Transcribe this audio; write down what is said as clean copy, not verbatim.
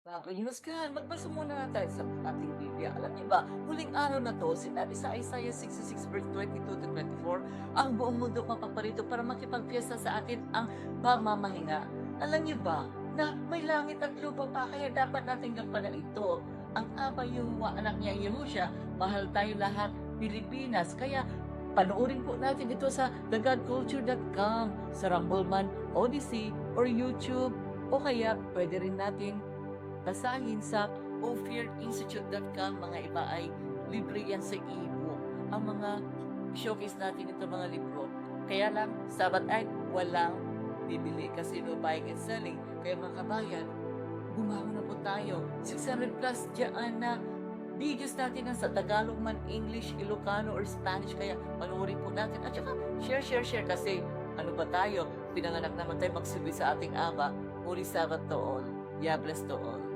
News ka, magbasa muna tayo sa ating Biblia. Alam niyo ba, huling araw na to, sinabi sa Isaiah 66 verse 22 to 24, ang buong mundo mapaparito para makipagpiesta sa atin ang pamamahinga. Alam niyo ba, na may langit at lupa pa, kaya dapat natin gampanan ito. Ang Ama yung anak niya Yehusha, mahal tayo lahat, Pilipinas. Kaya panoorin po natin ito sa thegodculture.com, sa Rumbleman, Odyssey, or YouTube, o kaya pwede rin natin basahin sa ophir.institute.com. Mga iba ay libre yan sa e-book. Ang mga showcase natin ito mga libro. Kaya lang, sabat ay walang bibili kasi no buying and selling. Kaya mga kabayan, bumaho na po tayo. 600 plus dyan na videos natin sa Tagalog man, English, Ilocano, or Spanish. Kaya panoorin po natin. At saka, share kasi ano ba tayo? Pinanganak naman tayo magsilbi sa ating Ama. Holy Sabbath to all. God bless to all.